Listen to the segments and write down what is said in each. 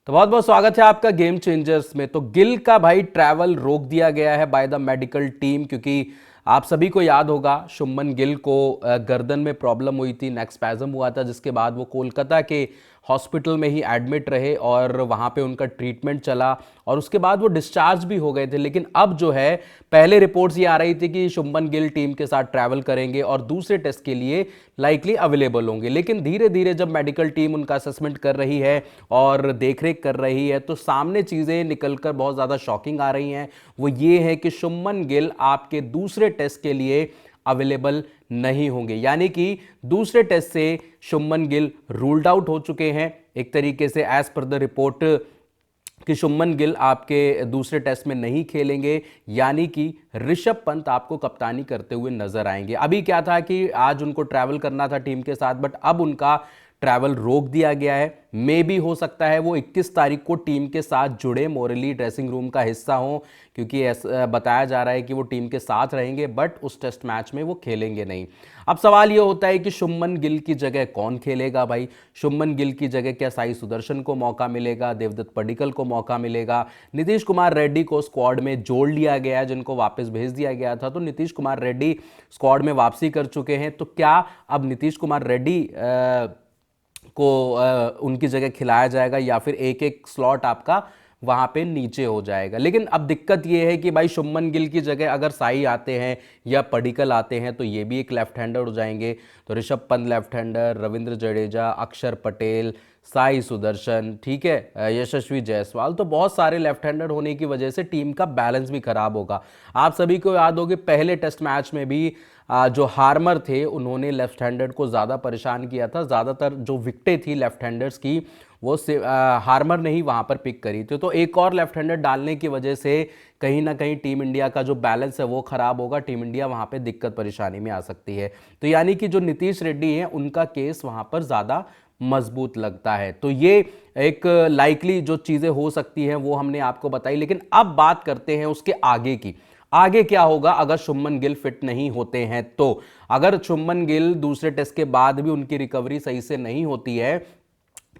तो बहुत बहुत स्वागत है आपका गेम चेंजर्स में। तो गिल का भाई ट्रैवल रोक दिया गया है बाय द मेडिकल टीम, क्योंकि आप सभी को याद होगा शुभमन गिल को गर्दन में प्रॉब्लम हुई थी, नेक स्पैज्म हुआ था, जिसके बाद वो कोलकाता के हॉस्पिटल में ही एडमिट रहे और वहाँ पे उनका ट्रीटमेंट चला और उसके बाद वो डिस्चार्ज भी हो गए थे। लेकिन अब जो है पहले रिपोर्ट्स ये आ रही थी कि शुभमन गिल टीम के साथ ट्रैवल करेंगे और दूसरे टेस्ट के लिए लाइकली अवेलेबल होंगे। लेकिन धीरे धीरे जब मेडिकल टीम उनका असेसमेंट कर रही है और देखरेख कर रही है तो सामने चीज़ें निकलकर बहुत ज़्यादा शॉकिंग आ रही हैं। वो ये है कि शुभमन गिल आपके दूसरे टेस्ट के लिए अवेलेबल नहीं होंगे, यानी कि दूसरे टेस्ट से शुभमन गिल रूल्ड आउट हो चुके हैं एक तरीके से एज पर द रिपोर्ट कि शुभमन गिल आपके दूसरे टेस्ट में नहीं खेलेंगे, यानी कि ऋषभ पंत आपको कप्तानी करते हुए नजर आएंगे। अभी क्या था कि आज उनको ट्रैवल करना था टीम के साथ, बट अब उनका ट्रैवल रोक दिया गया है। मे भी हो सकता है वो 21 तारीख को टीम के साथ जुड़े, मोरली ड्रेसिंग रूम का हिस्सा हो, क्योंकि ऐसा बताया जा रहा है कि वो टीम के साथ रहेंगे बट उस टेस्ट मैच में वो खेलेंगे नहीं। अब सवाल ये होता है कि शुभमन गिल की जगह कौन खेलेगा भाई? शुभमन गिल की जगह क्या साई सुदर्शन को मौका मिलेगा, देवदत्त पडिक्कल को मौका मिलेगा? नीतीश कुमार रेड्डी को स्क्वाड में जोड़ लिया गया है, जिनको वापस भेज दिया गया था, तो नीतीश कुमार रेड्डी स्क्वाड में वापसी कर चुके हैं। तो क्या अब नीतीश कुमार रेड्डी को उनकी जगह खिलाया जाएगा या फिर एक एक स्लॉट आपका वहां पे नीचे हो जाएगा? लेकिन अब दिक्कत यह है कि भाई शुभमन गिल की जगह अगर साई आते हैं या पडिक्कल आते हैं तो ये भी एक लेफ्ट हैंडर हो जाएंगे। तो ऋषभ पंत लेफ्ट हैंडर, रविंद्र जडेजा, अक्षर पटेल, साई सुदर्शन, ठीक है, यशस्वी जायसवाल, तो बहुत सारे लेफ्ट हैंडर होने की वजह से टीम का बैलेंस भी खराब होगा। आप सभी को याद होगा पहले टेस्ट मैच में भी जो हार्मर थे उन्होंने लेफ्ट हैंडर को ज़्यादा परेशान किया था। ज़्यादातर जो विकेटें थी लेफ्ट हैंडर्स की वो हार्मर ने ही वहाँ पर पिक करी थी। तो एक और लेफ्ट हैंडर डालने की वजह से कहीं ना कहीं टीम इंडिया का जो बैलेंस है वो खराब होगा, टीम इंडिया वहाँ पे दिक्कत परेशानी में आ सकती है। तो यानी कि जो नीतीश रेड्डी हैं उनका केस वहाँ पर ज़्यादा मजबूत लगता है। तो ये एक लाइकली जो चीज़ें हो सकती हैं वो हमने आपको बताई। लेकिन अब बात करते हैं उसके आगे की। आगे क्या होगा अगर शुभमन गिल फिट नहीं होते हैं? तो अगर शुभमन गिल दूसरे टेस्ट के बाद भी उनकी रिकवरी सही से नहीं होती है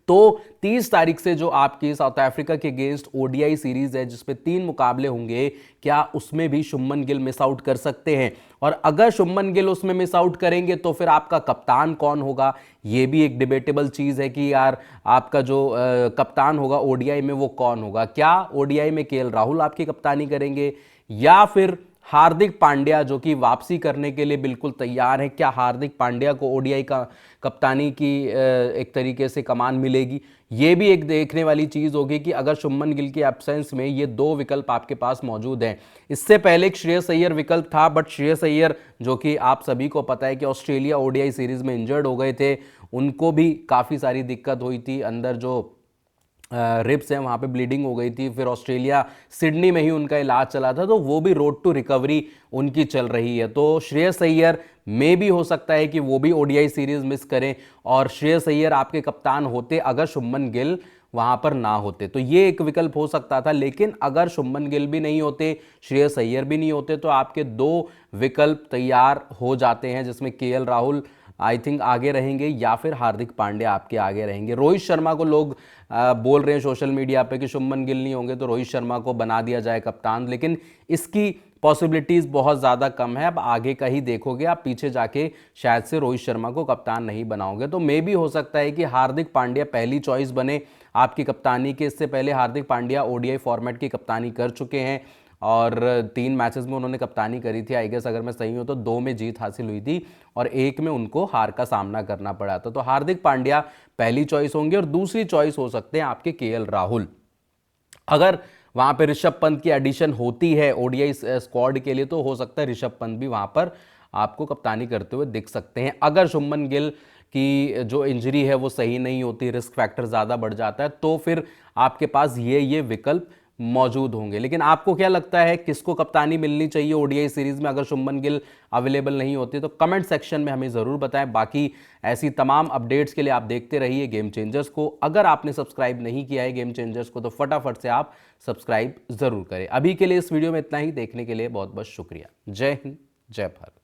तो 30 तारीख से जो आपकी साउथ अफ्रीका के अगेंस्ट ओडीआई सीरीज है जिसपे 3 मुकाबले होंगे, क्या उसमें भी शुभमन गिल मिस आउट कर सकते हैं? और अगर शुभमन गिल उसमें मिस आउट करेंगे तो फिर आपका कप्तान कौन होगा? यह भी एक डिबेटेबल चीज है कि यार आपका जो कप्तान होगा ओडीआई में वो कौन होगा? क्या ओडीआई में केएल राहुल आपकी कप्तानी करेंगे या फिर हार्दिक पांड्या जो कि वापसी करने के लिए बिल्कुल तैयार है? क्या हार्दिक पांड्या को ओडीआई का कप्तानी की एक तरीके से कमान मिलेगी? ये भी एक देखने वाली चीज होगी कि अगर शुभमन गिल के एब्सेंस में ये 2 विकल्प आपके पास मौजूद हैं। इससे पहले एक श्रेयस अय्यर विकल्प था, बट श्रेयस अय्यर जो कि आप सभी को पता है कि ऑस्ट्रेलिया ओडीआई सीरीज में इंजर्ड हो गए थे, उनको भी काफी सारी दिक्कत हुई थी, अंदर जो रिब्स हैं वहाँ पे ब्लीडिंग हो गई थी, फिर ऑस्ट्रेलिया सिडनी में ही उनका इलाज चला था, तो वो भी रोड टू रिकवरी उनकी चल रही है। तो श्रेयस अय्यर में भी हो सकता है कि वो भी ओडीआई सीरीज मिस करें और श्रेयस अय्यर आपके कप्तान होते अगर शुभमन गिल वहां पर ना होते, तो ये एक विकल्प हो सकता था। लेकिन अगर शुभमन गिल भी नहीं होते, श्रेयस अय्यर भी नहीं होते, तो आपके 2 विकल्प तैयार हो जाते हैं, जिसमें केएल राहुल आई थिंक आगे रहेंगे या फिर हार्दिक पांड्या आपके आगे रहेंगे। रोहित शर्मा को लोग बोल रहे हैं सोशल मीडिया पे कि शुभमन गिल नहीं होंगे तो रोहित शर्मा को बना दिया जाए कप्तान, लेकिन इसकी पॉसिबिलिटीज बहुत ज़्यादा कम है। अब आगे का ही देखोगे आप, पीछे जाके शायद से रोहित शर्मा को कप्तान नहीं बनाओगे। तो मे भी हो सकता है कि हार्दिक पांड्या पहली चॉइस बने आपकी कप्तानी के। इससे पहले हार्दिक पांड्या ओडीआई फॉर्मेट की कप्तानी कर चुके हैं और 3 मैचेस में उन्होंने कप्तानी करी थी। आई गेस अगर मैं सही हूं तो 2 में जीत हासिल हुई थी और 1 में उनको हार का सामना करना पड़ा था। तो हार्दिक पांड्या पहली चॉइस होंगे और दूसरी चॉइस हो सकते हैं आपके केएल राहुल। अगर वहां पे ऋषभ पंत की एडिशन होती है ओडीआई स्क्वाड के लिए तो हो सकता है ऋषभ पंत भी वहां पर आपको कप्तानी करते हुए दिख सकते हैं। अगर शुभमन गिल की जो इंजरी है वो सही नहीं होती, रिस्क फैक्टर ज़्यादा बढ़ जाता है, तो फिर आपके पास ये विकल्प मौजूद होंगे। लेकिन आपको क्या लगता है किसको कप्तानी मिलनी चाहिए ओडीआई सीरीज में अगर शुभमन गिल अवेलेबल नहीं होते? तो कमेंट सेक्शन में हमें ज़रूर बताएं। बाकी ऐसी तमाम अपडेट्स के लिए आप देखते रहिए गेम चेंजर्स को। अगर आपने सब्सक्राइब नहीं किया है गेम चेंजर्स को तो फटाफट से आप सब्सक्राइब ज़रूर करें। अभी के लिए इस वीडियो में इतना ही। देखने के लिए बहुत बहुत शुक्रिया। जय हिंद, जय भारत।